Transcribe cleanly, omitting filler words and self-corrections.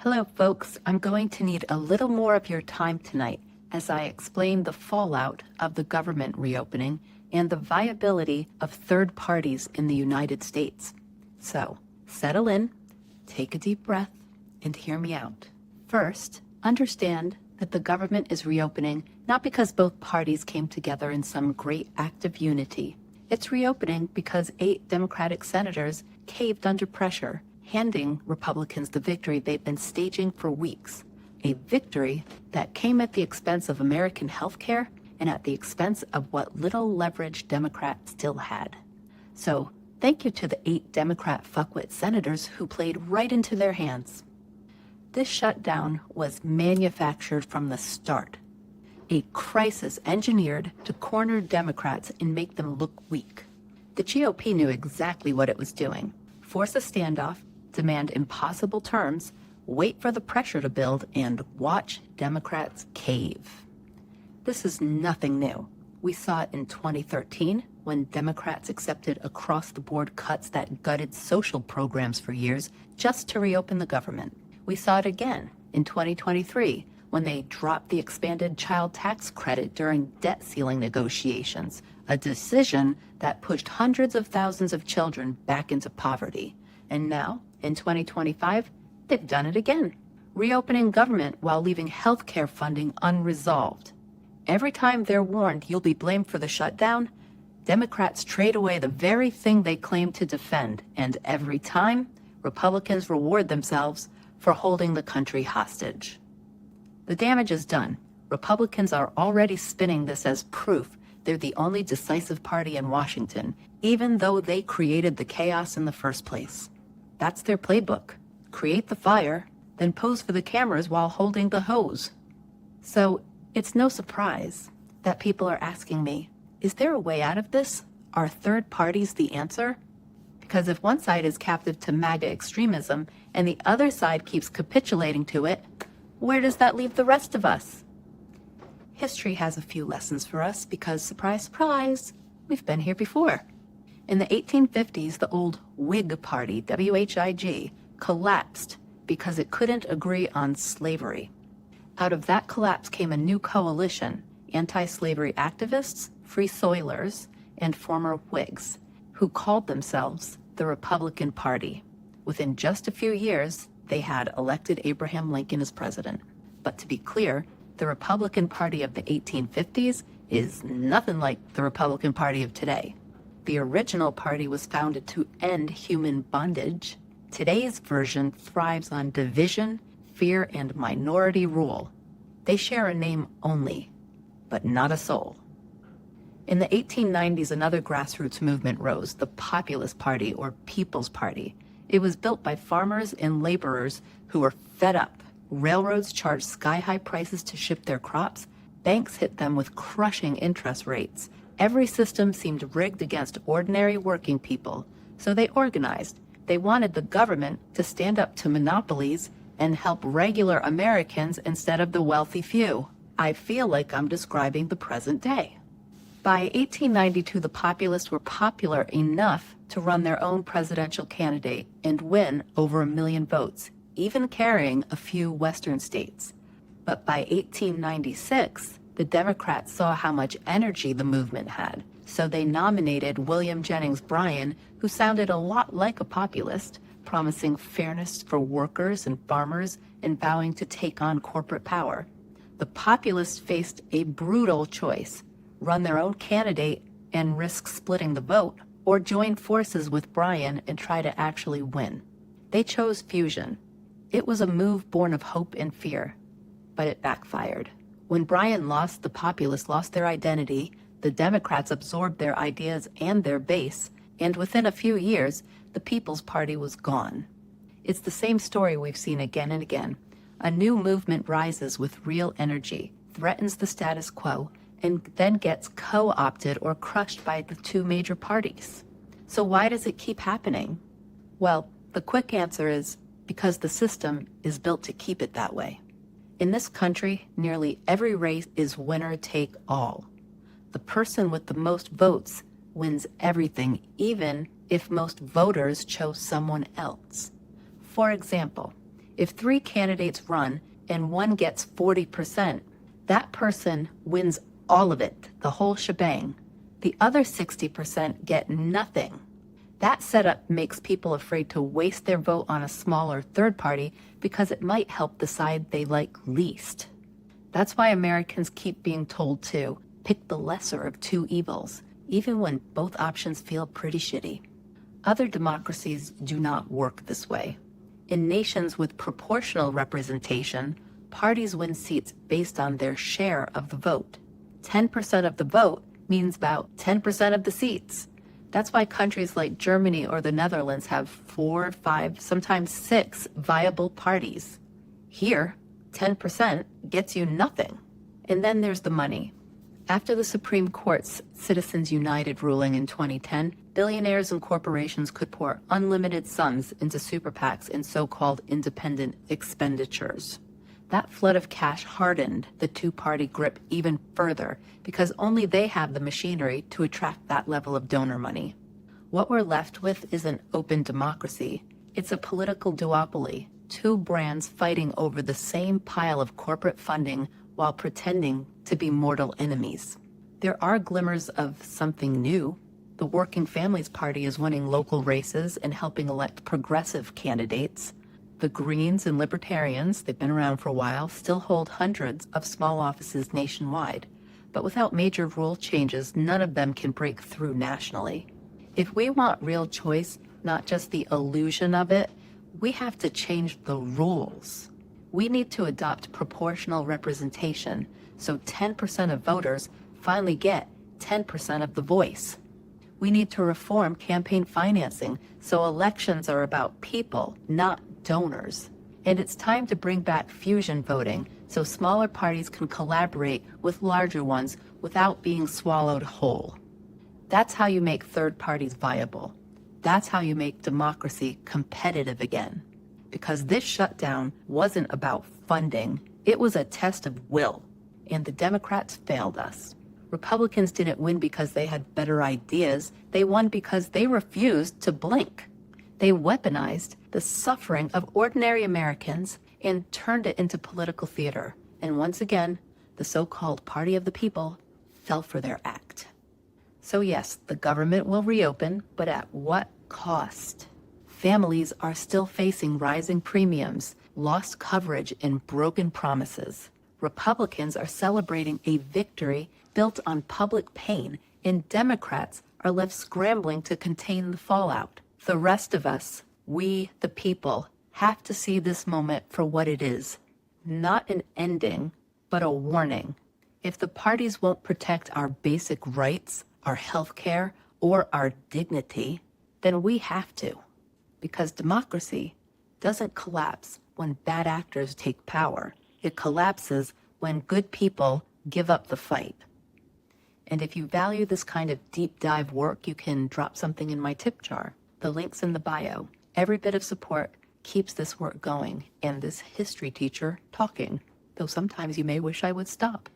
Hello, folks. I'm going to need a little more of your time tonight as I explain the fallout of the government reopening and the viability of third parties in the United States. So, settle in, take a deep breath, and hear me out. First, understand that the government is reopening not because both parties came together in some great act of unity. It's reopening because 8 Democratic senators caved under pressure, handing Republicans the victory they've been staging for weeks. A victory that came at the expense of American healthcare and at the expense of what little leverage Democrats still had. So, thank you to the 8 Democrat fuckwit senators who played right into their hands. This shutdown was manufactured from the start. A crisis engineered to corner Democrats and make them look weak. The GOP knew exactly what it was doing. Force a standoff, demand impossible terms, wait for the pressure to build, and watch Democrats cave. This is nothing new. We saw it in 2013 when Democrats accepted across-the-board cuts that gutted social programs for years just to reopen the government. We saw it again in 2023 when they dropped the expanded child tax credit during debt ceiling negotiations, a decision that pushed hundreds of thousands of children back into poverty. And now, in 2025, they've done it again, reopening government while leaving healthcare funding unresolved. Every time they're warned you'll be blamed for the shutdown, Democrats trade away the very thing they claim to defend, and every time, Republicans reward themselves for holding the country hostage. The damage is done. Republicans are already spinning this as proof they're the only decisive party in Washington, even though they created the chaos in the first place. That's their playbook. Create the fire, then pose for the cameras while holding the hose. So it's no surprise that people are asking me, is there a way out of this? Are third parties the answer? Because if one side is captive to MAGA extremism and the other side keeps capitulating to it, where does that leave the rest of us? History has a few lessons for us because, surprise, surprise, we've been here before. In the 1850s, the old Whig Party, WHIG, collapsed because it couldn't agree on slavery. Out of that collapse came a new coalition, anti-slavery activists, free soilers, and former Whigs, who called themselves the Republican Party. Within just a few years, they had elected Abraham Lincoln as president. But to be clear, the Republican Party of the 1850s is nothing like the Republican Party of today. The original party was founded to end human bondage. Today's version thrives on division, fear, and minority rule. They share a name only, but not a soul. In the 1890s, another grassroots movement rose, the Populist Party, or People's Party. It was built by farmers and laborers who were fed up. Railroads charged sky-high prices to ship their crops. Banks hit them with crushing interest rates. Every system seemed rigged against ordinary working people. So they organized. They wanted the government to stand up to monopolies and help regular Americans instead of the wealthy few. I feel like I'm describing the present day. By 1892, the Populists were popular enough to run their own presidential candidate and win over 1 million votes, even carrying a few Western states. But by 1896, the Democrats saw how much energy the movement had, so they nominated William Jennings Bryan, who sounded a lot like a populist, promising fairness for workers and farmers and vowing to take on corporate power. The populists faced a brutal choice: run their own candidate and risk splitting the vote, or join forces with Bryan and try to actually win. They chose fusion. It was a move born of hope and fear, but it backfired. When Bryan lost, the populists lost their identity, the Democrats absorbed their ideas and their base, and within a few years, the People's Party was gone. It's the same story we've seen again and again. A new movement rises with real energy, threatens the status quo, and then gets co-opted or crushed by the 2 major parties. So why does it keep happening? Well, the quick answer is because the system is built to keep it that way. In this country, nearly every race is winner take all. The person with the most votes wins everything, even if most voters chose someone else. For example, If 3 candidates run and one gets 40%, that person wins all of it, the whole shebang. The other 60% get nothing. That setup makes people afraid to waste their vote on a smaller third party because it might help the side they like least. That's why Americans keep being told to pick the lesser of two evils, even when both options feel pretty shitty. Other democracies do not work this way. In nations with proportional representation, parties win seats based on their share of the vote. 10% of the vote means about 10% of the seats. That's why countries like Germany or the Netherlands have 4, 5, sometimes 6 viable parties. Here, 10% gets you nothing. And then there's the money. After the Supreme Court's Citizens United ruling in 2010, billionaires and corporations could pour unlimited sums into super PACs in so-called independent expenditures. That flood of cash hardened the two-party grip even further because only they have the machinery to attract that level of donor money. What we're left with isn't open democracy. It's a political duopoly, 2 brands fighting over the same pile of corporate funding while pretending to be mortal enemies. There are glimmers of something new. The Working Families Party is winning local races and helping elect progressive candidates. The Greens and Libertarians, they've been around for a while, still hold hundreds of small offices nationwide. But without major rule changes, none of them can break through nationally. If we want real choice, not just the illusion of it, we have to change the rules. We need to adopt proportional representation so 10% of voters finally get 10% of the voice. We need to reform campaign financing so elections are about people, not donors. And it's time to bring back fusion voting so smaller parties can collaborate with larger ones without being swallowed whole. That's how you make third parties viable. That's how you make democracy competitive again. Because this shutdown wasn't about funding, it was a test of will. And the Democrats failed us. Republicans didn't win because they had better ideas. They won because they refused to blink. They weaponized the suffering of ordinary Americans and turned it into political theater. And once again, the so-called Party of the People fell for their act. So yes, the government will reopen, but at what cost? Families are still facing rising premiums, lost coverage, and broken promises. Republicans are celebrating a victory built on public pain, and Democrats are left scrambling to contain the fallout. The rest of us, we the people, have to see this moment for what it is. Not an ending, but a warning. If the parties won't protect our basic rights, our health care, or our dignity, then we have to. Because democracy doesn't collapse when bad actors take power. It collapses when good people give up the fight. And if you value this kind of deep dive work, you can drop something in my tip jar. The link's in the bio. Every bit of support keeps this work going and this history teacher talking, though sometimes you may wish I would stop.